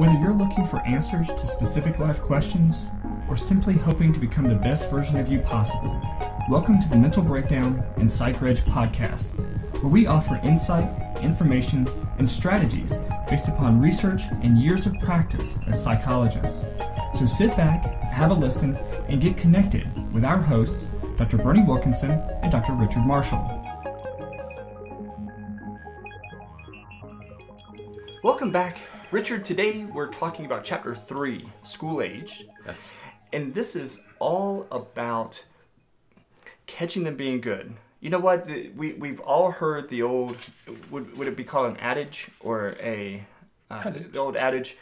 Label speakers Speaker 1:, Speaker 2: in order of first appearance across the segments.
Speaker 1: Whether you're looking for answers to specific life questions or simply hoping to become the best version of you possible, welcome to the Mental Breakdown and Psychreg podcast, where we offer insight, information, and strategies based upon research and years of practice as psychologists. So sit back, have a listen, and get connected with our hosts, Dr. Berney Wilkinson and Dr. Richard Marshall. Welcome back. Richard, today we're talking about Chapter 3, School Age. And this is all about catching them being good. You know what? We've all heard the old, would it be called an adage or the old adage,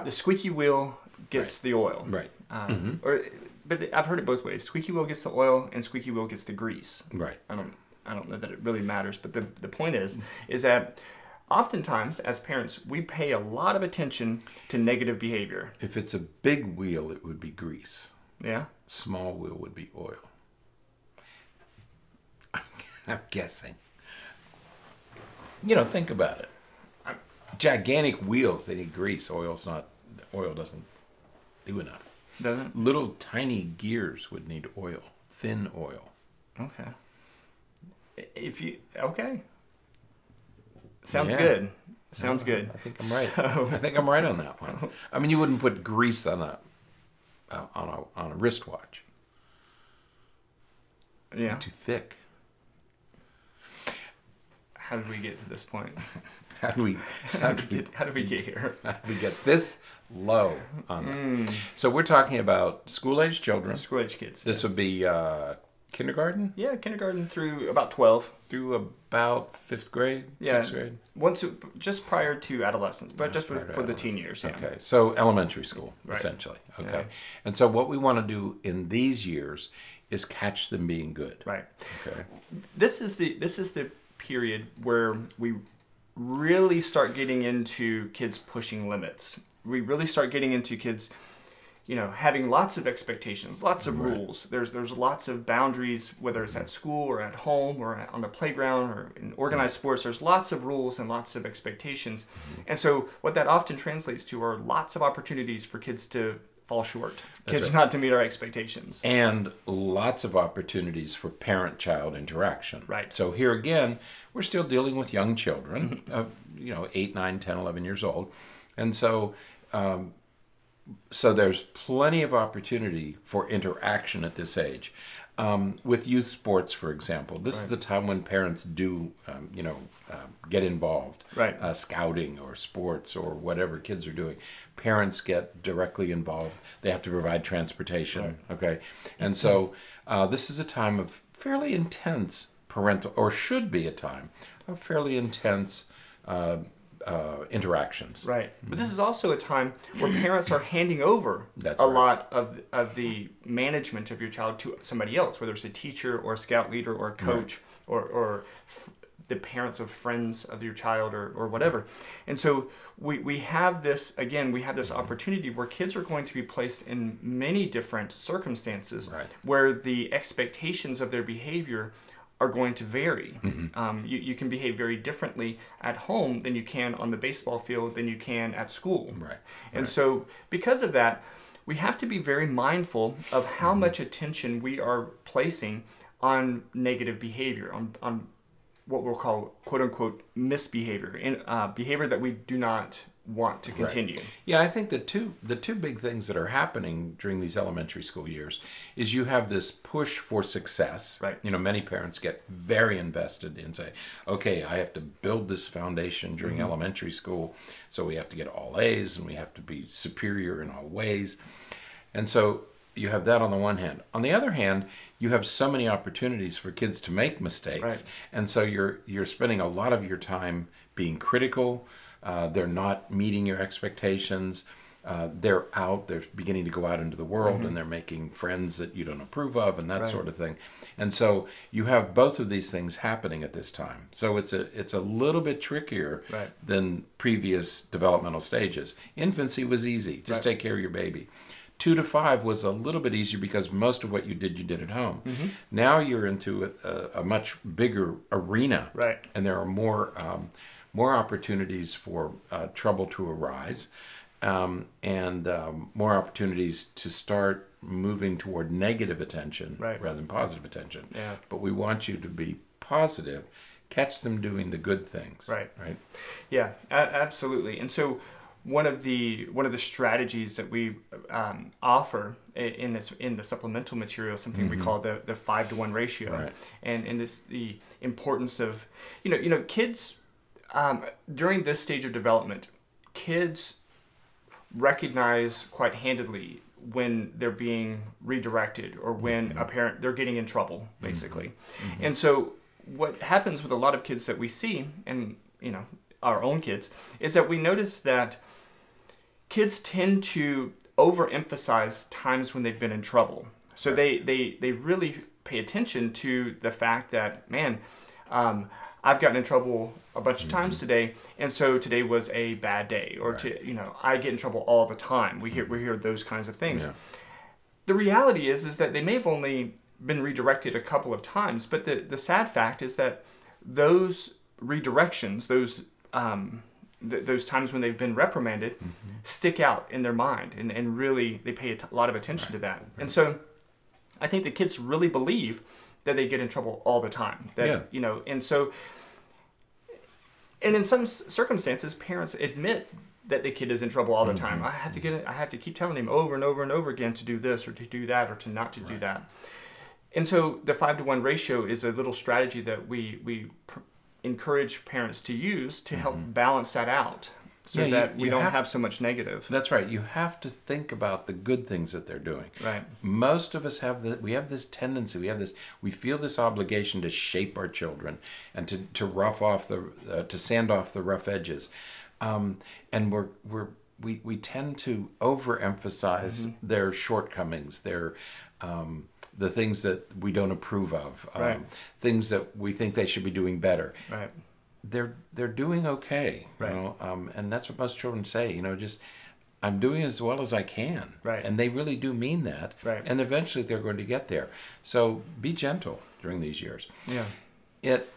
Speaker 1: the squeaky wheel gets the oil. Right. But I've heard it both ways. Squeaky wheel gets the oil and squeaky wheel gets the grease. Right. I don't know that it really matters, but the point is that oftentimes, as parents, we pay a lot of attention to negative behavior.
Speaker 2: If it's a big wheel, it would be grease.
Speaker 1: Yeah?
Speaker 2: Small wheel would be oil. I'm guessing. Think about it. Gigantic wheels, they need grease. Oil doesn't do enough.
Speaker 1: Doesn't?
Speaker 2: Little tiny gears would need oil. Thin oil.
Speaker 1: Okay. Okay. Sounds good. Sounds good.
Speaker 2: I think I'm right. I think I'm right on that one. I mean, you wouldn't put grease on a wristwatch.
Speaker 1: Yeah.
Speaker 2: Too thick.
Speaker 1: How did we get to this point?
Speaker 2: How did we
Speaker 1: get here?
Speaker 2: How did we get this low on that? So we're talking about school-age children.
Speaker 1: School-age kids.
Speaker 2: This would be kindergarten?
Speaker 1: Yeah, kindergarten through about 12.
Speaker 2: Through about 5th grade, 6th grade?
Speaker 1: Just prior to adolescence, but just for the teen years. Yeah.
Speaker 2: Okay, so elementary school, essentially. Okay, yeah. And so what we want to do in these years is catch them being good.
Speaker 1: Right.
Speaker 2: Okay.
Speaker 1: This is the period where we really start getting into kids pushing limits. We really start getting into kids having lots of expectations, lots of rules. There's lots of boundaries, whether it's at school or at home or on the playground or in organized sports. There's lots of rules and lots of expectations. And so what that often translates to are lots of opportunities for kids to fall short, kids not to meet our expectations.
Speaker 2: And lots of opportunities for parent-child interaction.
Speaker 1: Right.
Speaker 2: So here again, we're still dealing with young children, 8, 9, 10, 11 years old. And so there's plenty of opportunity for interaction at this age. With youth sports, for example, this is the time when parents do, get involved. Right. Scouting or sports or whatever kids are doing. Parents get directly involved. They have to provide transportation. Right. Okay. And so this is a time of fairly intense parental, or should be a time of fairly intense interactions.
Speaker 1: Right. But this is also a time where parents are handing over lot of the management of your child to somebody else, whether it's a teacher or a scout leader or a coach or the parents of friends of your child or whatever. And so we have this opportunity where kids are going to be placed in many different circumstances where the expectations of their behavior are going to vary. You can behave very differently at home than you can on the baseball field than you can at school. Right. And so because of that, we have to be very mindful of how much attention we are placing on negative behavior, on what we'll call quote-unquote misbehavior, behavior that we do not want to continue.
Speaker 2: Right. Yeah, I think the two big things that are happening during these elementary school years is you have this push for success. Right. Many parents get very invested and say, okay, I have to build this foundation during elementary school, so we have to get all A's and we have to be superior in all ways. And so you have that on the one hand. On the other hand, you have so many opportunities for kids to make mistakes. Right. And so you're spending a lot of your time being critical. They're not meeting your expectations. They're beginning to go out into the world and they're making friends that you don't approve of and that sort of thing. And so you have both of these things happening at this time. So it's a little bit trickier than previous developmental stages. Infancy was easy. Just take care of your baby. 2 to 5 was a little bit easier because most of what you did at home. Now you're into a much bigger arena, and there are more opportunities for trouble to arise. and more opportunities to start moving toward negative attention
Speaker 1: right.
Speaker 2: rather than positive attention.
Speaker 1: Yeah.
Speaker 2: But we want you to be positive, catch them doing the good things.
Speaker 1: Right.
Speaker 2: Right.
Speaker 1: Yeah, absolutely. And so one of the strategies that we offer in the supplemental material, something we call the 5-to-1 ratio,
Speaker 2: right.
Speaker 1: and this the importance of kids during this stage of development, kids recognize quite handedly when they're being redirected or when they're getting in trouble, basically. And so what happens with a lot of kids that we see, and our own kids, is that we notice that kids tend to overemphasize times when they've been in trouble. So they really pay attention to the fact that, man, I've gotten in trouble a bunch of times today, and so today was a bad day, or I get in trouble all the time. We hear those kinds of things. Yeah. The reality is that they may have only been redirected a couple of times, but the sad fact is that those redirections, those times when they've been reprimanded, stick out in their mind, and really they pay a lot of attention to that. Right. And so I think the kids really believe that they get in trouble all the time. And so, and in some circumstances, parents admit that the kid is in trouble all the time. I have to keep telling him over and over and over again to do this or to do that or to not to do that. And so the 5-to-1 ratio is a little strategy that we encourage parents to use to help balance that out, so that we don't have so much negative.
Speaker 2: That's right. You have to think about the good things that they're doing.
Speaker 1: Right.
Speaker 2: Most of us have this tendency, we feel this obligation to shape our children and to to sand off the rough edges, and we tend to overemphasize their shortcomings, the things that we don't approve of, things that we think they should be doing better.
Speaker 1: Right.
Speaker 2: They're doing okay,
Speaker 1: right.
Speaker 2: And that's what most children say. Just I'm doing as well as I can,
Speaker 1: right.
Speaker 2: And they really do mean that,
Speaker 1: right.
Speaker 2: And eventually they're going to get there. So be gentle during these years.
Speaker 1: Yeah.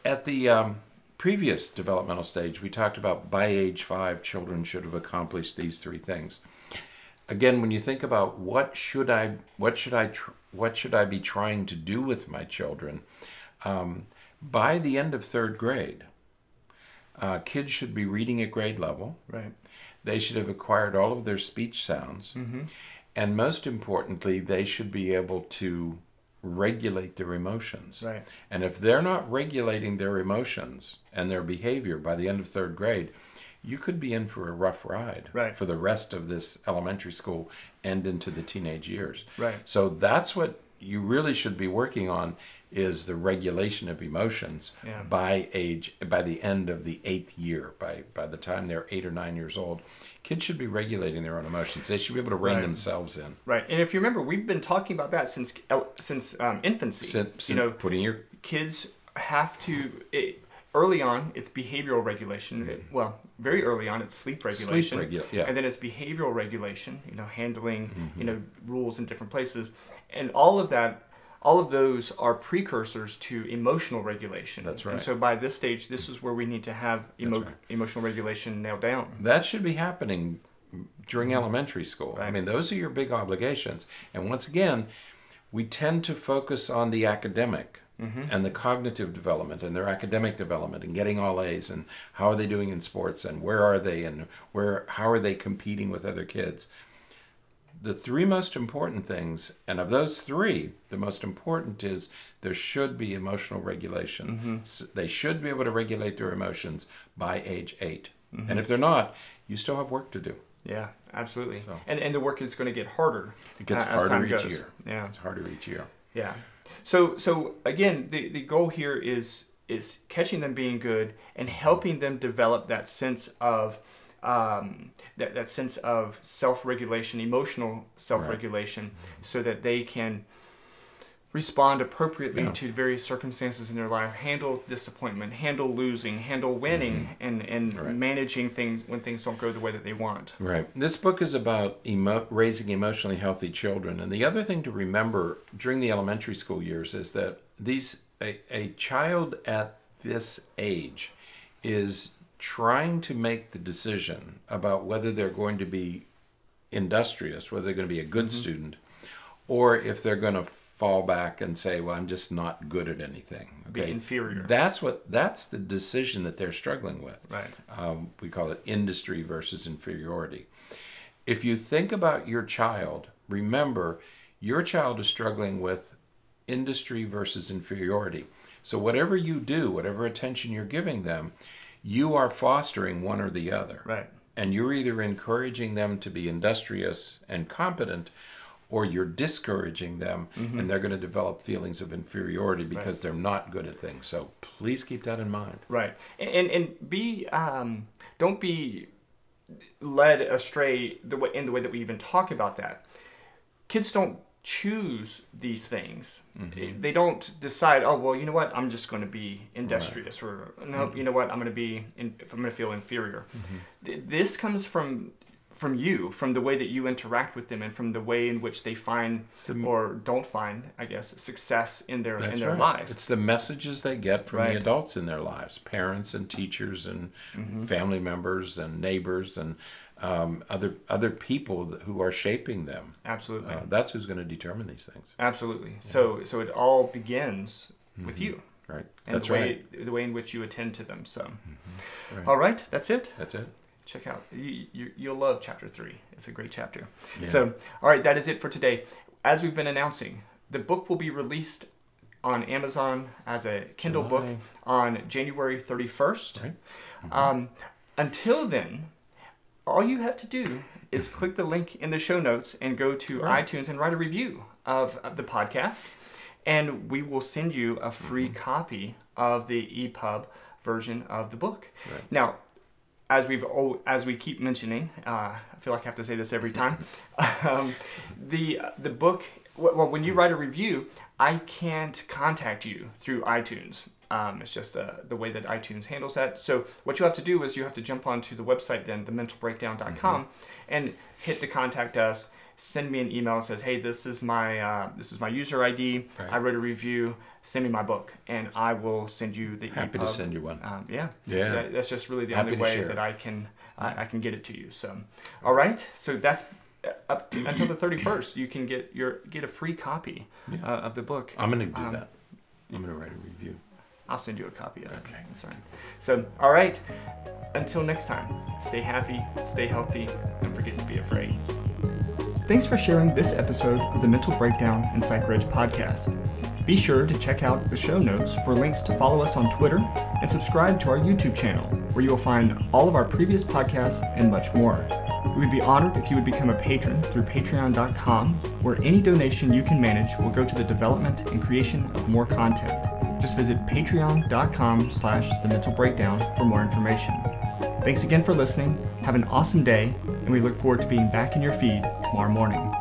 Speaker 2: At the previous developmental stage, we talked about by age 5, children should have accomplished these 3 things. Again, when you think about what should I be trying to do with my children, by the end of 3rd grade, kids should be reading at grade level.
Speaker 1: Right.
Speaker 2: They should have acquired all of their speech sounds. And most importantly, they should be able to regulate their emotions.
Speaker 1: Right.
Speaker 2: And if they're not regulating their emotions and their behavior by the end of 3rd grade, you could be in for a rough ride for the rest of this elementary school and into the teenage years.
Speaker 1: Right.
Speaker 2: So that's what you really should be working on, is the regulation of emotions by the end of the 8th year. By the time they're 8 or 9 years old, kids should be regulating their own emotions. They should be able to rein themselves in. Right.
Speaker 1: And if you remember, we've been talking about that since infancy.
Speaker 2: Since putting your
Speaker 1: kids have to. Early on, it's behavioral regulation. Very early on, it's sleep regulation. And then it's behavioral regulation, handling, rules in different places. And all of those are precursors to emotional regulation.
Speaker 2: That's right.
Speaker 1: And so by this stage, this is where we need to have emotional regulation nailed down.
Speaker 2: That should be happening during elementary school.
Speaker 1: Right.
Speaker 2: I mean, those are your big obligations. And once again, we tend to focus on the academic. And the cognitive development and their academic development and getting all A's and how are they doing in sports and where are they and how are they competing with other kids. The 3 most important things, and of those 3, the most important is there should be emotional regulation. They should be able to regulate their emotions by age 8. And if they're not, you still have work to do.
Speaker 1: Yeah, absolutely. So, and the work is going to get harder.
Speaker 2: It gets harder each year.
Speaker 1: Yeah.
Speaker 2: It's harder each year.
Speaker 1: Yeah. So again, the goal here is catching them being good and helping them develop that sense of that sense of self-regulation, emotional self-regulation, so that they can respond appropriately to various circumstances in their life, handle disappointment, handle losing, handle winning, and managing things when things don't go the way that they want. Right.
Speaker 2: This book is about raising emotionally healthy children. And the other thing to remember during the elementary school years is that a child at this age is trying to make the decision about whether they're going to be industrious, whether they're going to be a good student, or if they're going to fall back and say, well, I'm just not good at anything. Okay?
Speaker 1: Be inferior.
Speaker 2: That's the decision that they're struggling with.
Speaker 1: Right.
Speaker 2: We call it industry versus inferiority. If you think about your child, remember, your child is struggling with industry versus inferiority. So whatever you do, whatever attention you're giving them, you are fostering one or the other.
Speaker 1: Right.
Speaker 2: And you're either encouraging them to be industrious and competent, or you're discouraging them, and they're going to develop feelings of inferiority because they're not good at things. So please keep that in mind.
Speaker 1: Right. And be don't be led astray in the way that we even talk about that. Kids don't choose these things. They don't decide, oh, well, you know what, I'm just going to be industrious, or no, you know what, I'm going to feel inferior. This comes from you, from the way that you interact with them, and from the way in which they find or don't find, I guess, success in their life.
Speaker 2: It's the messages they get from the adults in their lives, parents and teachers and family members and neighbors and other people who are shaping them.
Speaker 1: Absolutely.
Speaker 2: That's who's going to determine these things.
Speaker 1: Absolutely. So it all begins with you.
Speaker 2: Right.
Speaker 1: And
Speaker 2: That's
Speaker 1: the way in which you attend to them. So,
Speaker 2: Right.
Speaker 1: All right, that's it.
Speaker 2: That's it.
Speaker 1: Check out. You'll love chapter 3. It's a great chapter.
Speaker 2: Yeah.
Speaker 1: So, all right, that is it for today. As we've been announcing, the book will be released on Amazon as a Kindle book on January 31st. Right. Until then, all you have to do is click the link in the show notes and go to iTunes and write a review of the podcast, and we will send you a free copy of the EPUB version of the book. Right. Now, as we keep mentioning, I feel like I have to say this every time. The book. Well, when you write a review, I can't contact you through iTunes. It's just the way that iTunes handles that. So what you have to do is you have to jump onto the website then, thementalbreakdown.com, and hit the contact us. Send me an email that says, "Hey, this is my user ID. Right. I wrote a review. Send me my book, and I will send you the
Speaker 2: Happy
Speaker 1: EPUB.
Speaker 2: to send you one.
Speaker 1: Yeah. That's just really the
Speaker 2: Happy
Speaker 1: only way
Speaker 2: share.
Speaker 1: that I can get it to you. So, all right. So that's up to, until the 31st. You can get a free copy of the book.
Speaker 2: I'm going to do that. I'm going to write a review.
Speaker 1: I'll send you a copy of it.
Speaker 2: Okay.
Speaker 1: That's right. So, all right. Until next time, stay happy, stay healthy, and forget to be afraid. Thanks for sharing this episode of the Mental Breakdown and Psychreg podcast. Be sure to check out the show notes for links to follow us on Twitter and subscribe to our YouTube channel, where you will find all of our previous podcasts and much more. We would be honored if you would become a patron through patreon.com, where any donation you can manage will go to the development and creation of more content. Just visit patreon.com/thementalbreakdown for more information. Thanks again for listening. Have an awesome day, and we look forward to being back in your feed tomorrow morning.